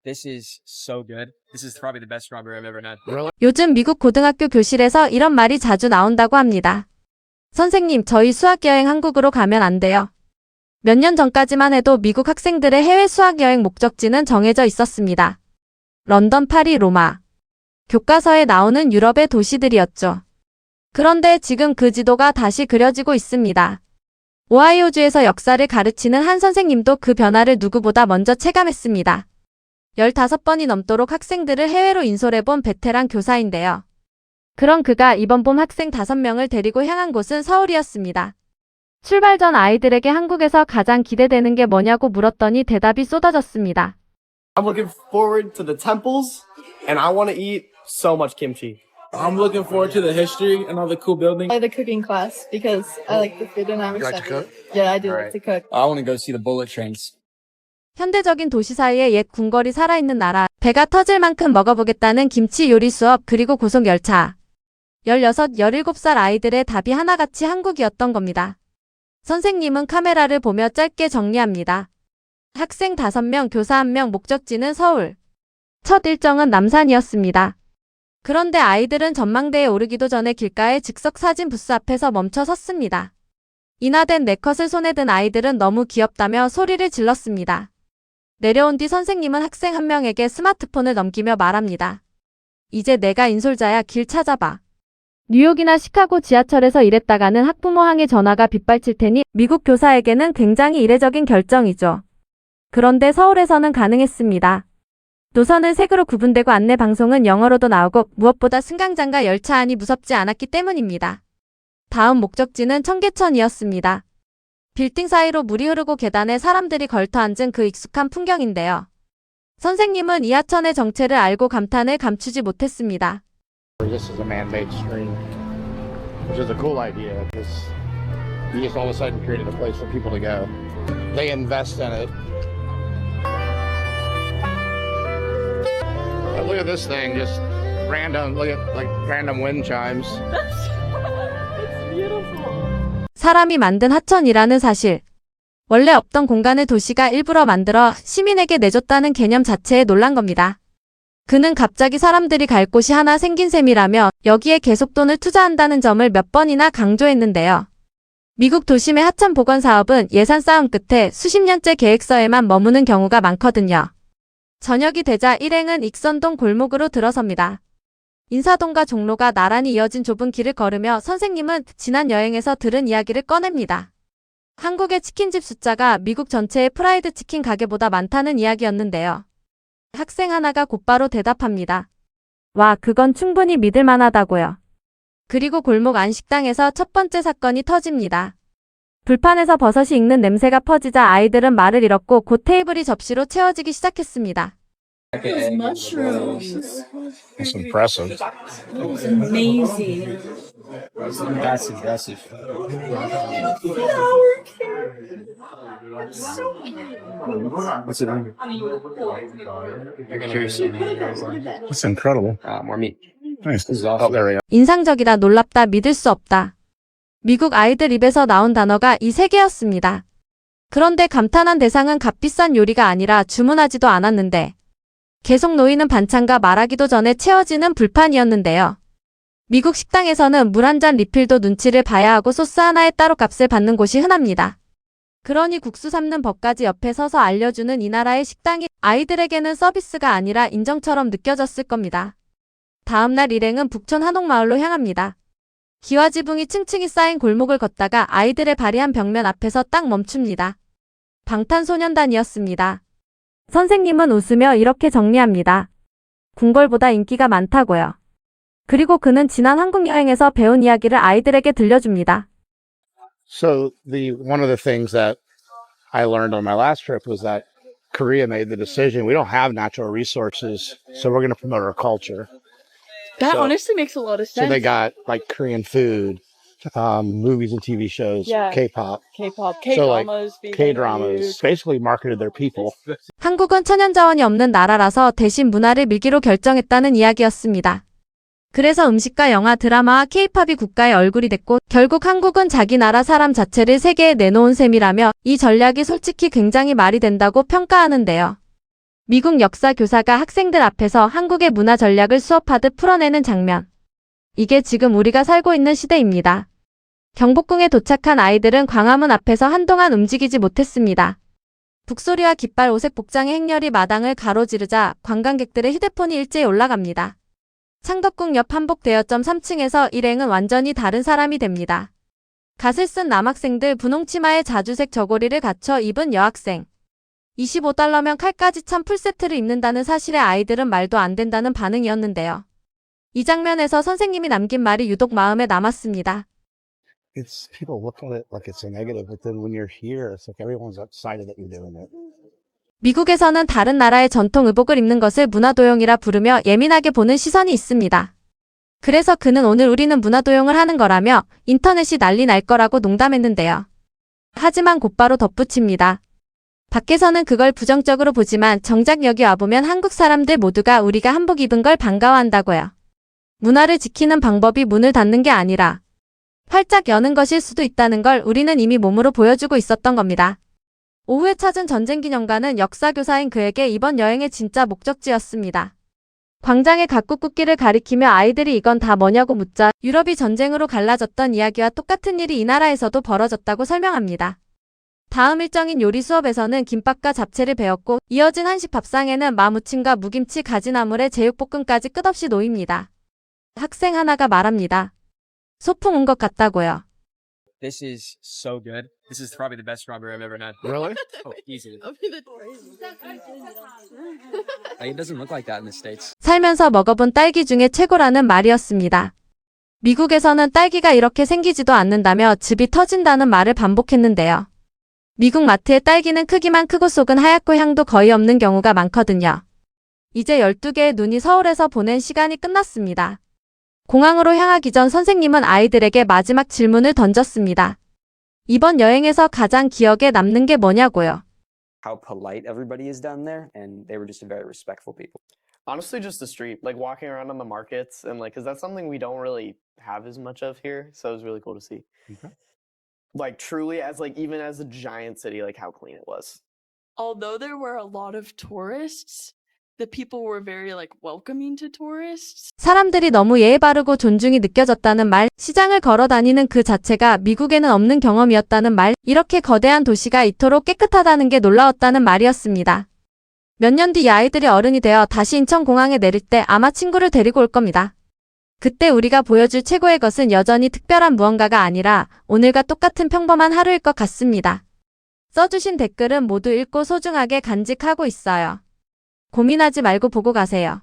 This is so good. This is probably the best strawberry I've ever had. 요즘 미국 고등학교 교실에서 이런 말이 자주 나온다고 합니다. 선생님, 저희 수학여행 한국으로 가면 안 돼요. 몇 년 전까지만 해도 미국 학생들의 해외 수학여행 목적지는 정해져 있었습니다. 런던, 파리, 로마. 교과서에 나오는 유럽의 도시들이었죠. 그런데 지금 그 지도가 다시 그려지고 있습니다. 오하이오주에서 역사를 가르치는 한 선생님도 그 변화를 누구보다 먼저 체감했습니다. 15번이 넘도록 학생들을 해외로 인솔해본 베테랑 교사인데요. 그런 그가 이번 봄 학생 5명을 데리고 향한 곳은 서울이었습니다. 출발 전 아이들에게 한국에서 가장 기대되는 게 뭐냐고 물었더니 대답이 쏟아졌습니다. I'm looking forward to the temples, and I want to eat so much kimchi. I'm looking forward to the history and all the cool buildings. I like the cooking class because I like the food and I'm You like to excited. cook? Yeah, I do like to cook. I want to go see the bullet trains. 현대적인 도시 사이에 옛 궁궐이 살아있는 나라, 배가 터질 만큼 먹어보겠다는 김치 요리 수업 그리고 고속 열차. 16, 17살 아이들의 답이 하나같이 한국이었던 겁니다. 선생님은 카메라를 보며 짧게 정리합니다. 학생 5명, 교사 1명, 목적지는 서울. 첫 일정은 남산이었습니다. 그런데 아이들은 전망대에 오르기도 전에 길가의 즉석 사진 부스 앞에서 멈춰 섰습니다. 인화된 네컷을 손에 든 아이들은 너무 귀엽다며 소리를 질렀습니다. 내려온 뒤 선생님은 학생 1명에게 스마트폰을 넘기며 말합니다. 이제 내가 인솔자야, 길 찾아봐. 뉴욕이나 시카고 지하철에서 일했다가는 학부모 항의 전화가 빗발칠 테니 미국 교사에게는 굉장히 이례적인 결정이죠. 그런데 서울에서는 가능했습니다. 노선은 색으로 구분되고 안내 방송은 영어로도 나오고 무엇보다 승강장과 열차 안이 무섭지 않았기 때문입니다. 다음 목적지는 청계천이었습니다. 빌딩 사이로 물이 흐르고 계단에 사람들이 걸터 앉은 그 익숙한 풍경인데요. 선생님은 이 하천의 정체를 알고 감탄을 감추지 못했습니다. This is a man-made stream, which is a cool idea because you just all of a sudden created a place for people to go. They invest in it. But look at this thing, just random, look at like random wind chimes. 사람이 만든 하천이라는 사실. 원래 없던 공간을 도시가 일부러 만들어 시민에게 내줬다는 개념 자체에 놀란 겁니다. 그는 갑자기 사람들이 갈 곳이 하나 생긴 셈이라며 여기에 계속 돈을 투자한다는 점을 몇 번이나 강조했는데요. 미국 도심의 하천 복원 사업은 예산 싸움 끝에 수십 년째 계획서에만 머무는 경우가 많거든요. 저녁이 되자 일행은 익선동 골목으로 들어섭니다. 인사동과 종로가 나란히 이어진 좁은 길을 걸으며 선생님은 지난 여행에서 들은 이야기를 꺼냅니다. 한국의 치킨집 숫자가 미국 전체의 프라이드 치킨 가게보다 많다는 이야기였는데요. 학생 하나가 곧바로 대답합니다. 와, 그건 충분히 믿을 만하다고요. 그리고 골목 안 식당에서 첫 번째 사건이 터집니다. 불판에서 버섯이 익는 냄새가 퍼지자 아이들은 말을 잃었고 곧 테이블이 접시로 채워지기 시작했습니다. Those mushrooms. It's impressive. That was amazing. That's impressive. Flower carrot. So What's it on? Curious. It's incredible. More meat. Nice. This is Oh, awesome. there we go. 인상적이다, 놀랍다, 믿을 수 없다. 미국 아이들 입에서 나온 단어가 이 세 개였습니다. 그런데 감탄한 대상은 값비싼 요리가 아니라 주문하지도 않았는데 계속 놓이는 반찬과 말하기도 전에 채워지는 불판이었는데요. 미국 식당에서는 물 한 잔 리필도 눈치를 봐야 하고 소스 하나에 따로 값을 받는 곳이 흔합니다. 그러니 국수 삶는 법까지 옆에 서서 알려주는 이 나라의 식당이 아이들에게는 서비스가 아니라 인정처럼 느껴졌을 겁니다. 다음날 일행은 북촌 한옥마을로 향합니다. 기와지붕이 층층이 쌓인 골목을 걷다가 아이들의 발이 한 벽면 앞에서 딱 멈춥니다. 방탄소년단이었습니다. 선생님은 웃으며 이렇게 정리합니다. 궁궐보다 인기가 많다고요. 그리고 그는 지난 한국 여행에서 배운 이야기를 아이들에게 들려줍니다. So one of the things that I learned on my last trip was that Korea made the decision we don't have natural resources, so we're going to promote our culture. That So- honestly makes a lot of So sense. they got like Korean food, movies and TV shows, Yeah. K-pop, K-pop, So, like, K-dramas, being K-dramas, basically marketed their people. 한국은 천연자원이 없는 나라라서 대신 문화를 밀기로 결정했다는 이야기였습니다. 그래서 음식과 영화, 드라마와 K-팝이 국가의 얼굴이 됐고 결국 한국은 자기 나라 사람 자체를 세계에 내놓은 셈이라며 이 전략이 솔직히 굉장히 말이 된다고 평가하는데요. 미국 역사 교사가 학생들 앞에서 한국의 문화 전략을 수업하듯 풀어내는 장면. 이게 지금 우리가 살고 있는 시대입니다. 경복궁에 도착한 아이들은 광화문 앞에서 한동안 움직이지 못했습니다. 북소리와 깃발 오색 복장의 행렬이 마당을 가로지르자 관광객들의 휴대폰이 일제히 올라갑니다. 창덕궁 옆 한복대여점 3층에서 일행은 완전히 다른 사람이 됩니다. 갓을 쓴 남학생들, 분홍 치마에 자주색 저고리를 갖춰 입은 여학생. 25달러면 칼까지 찬 풀세트를 입는다는 사실에 아이들은 말도 안 된다는 반응이었는데요. 이 장면에서 선생님이 남긴 말이 유독 마음에 남았습니다. It's people look at it like it's a negative, but then when you're here, it's like everyone's excited that you're doing it. 미국에서는 다른 나라의 전통 의복을 입는 것을 문화도용이라 부르며 예민하게 보는 시선이 있습니다. 그래서 그는 오늘 우리는 문화도용을 하는 거라며 인터넷이 난리 날 거라고 농담했는데요. 하지만 곧바로 덧붙입니다. 밖에서는 그걸 부정적으로 보지만 정작 여기 와보면 한국 사람들 모두가 우리가 한복 입은 걸 반가워한다고요. 문화를 지키는 방법이 문을 닫는 게 아니라 활짝 여는 것일 수도 있다는 걸 우리는 이미 몸으로 보여주고 있었던 겁니다. 오후에 찾은 전쟁기념관은 역사교사인 그에게 이번 여행의 진짜 목적지였습니다. 광장의 각국 국기를 가리키며 아이들이 이건 다 뭐냐고 묻자 유럽이 전쟁으로 갈라졌던 이야기와 똑같은 일이 이 나라에서도 벌어졌다고 설명합니다. 다음 일정인 요리 수업에서는 김밥과 잡채를 배웠고 이어진 한식 밥상에는 마무침과 무김치 가지나물에 제육볶음까지 끝없이 놓입니다. 학생 하나가 말합니다. 소풍 온 것 같다고요. This is so good. This is probably the best strawberry I've ever had. Really? Oh, easily. Like, it doesn't look like that in the States. 살면서 먹어본 딸기 중에 최고라는 말이었습니다. 미국에서는 딸기가 이렇게 생기지도 않는다며 즙이 터진다는 말을 반복했는데요. 미국 마트의 딸기는 크기만 크고 속은 하얗고 향도 거의 없는 경우가 많거든요. 이제 12개의 눈이 서울에서 보낸 시간이 끝났습니다. 공항으로 향하기 전 선생님은 아이들에게 마지막 질문을 던졌습니다. 이번 여행에서 가장 기억에 남는 게 뭐냐고요. How polite everybody is down there, and they were just a very respectful people. Honestly, just the street, like walking around on the markets and like, cause that's something we don't really have as much of here. So it was really cool to see. Okay. Like truly as like, even as a giant city, like how clean it was. Although there were a lot of tourists, the people were very like welcoming to tourists. 사람들이 너무 예의 바르고 존중이 느껴졌다는 말, 시장을 걸어 다니는 그 자체가 미국에는 없는 경험이었다는 말, 이렇게 거대한 도시가 이토록 깨끗하다는 게 놀라웠다는 말이었습니다. 몇 년 뒤 이 아이들이 어른이 되어 다시 인천공항에 내릴 때 아마 친구를 데리고 올 겁니다. 그때 우리가 보여줄 최고의 것은 여전히 특별한 무언가가 아니라 오늘과 똑같은 평범한 하루일 것 같습니다. 써주신 댓글은 모두 읽고 소중하게 간직하고 있어요. 고민하지 말고 보고 가세요.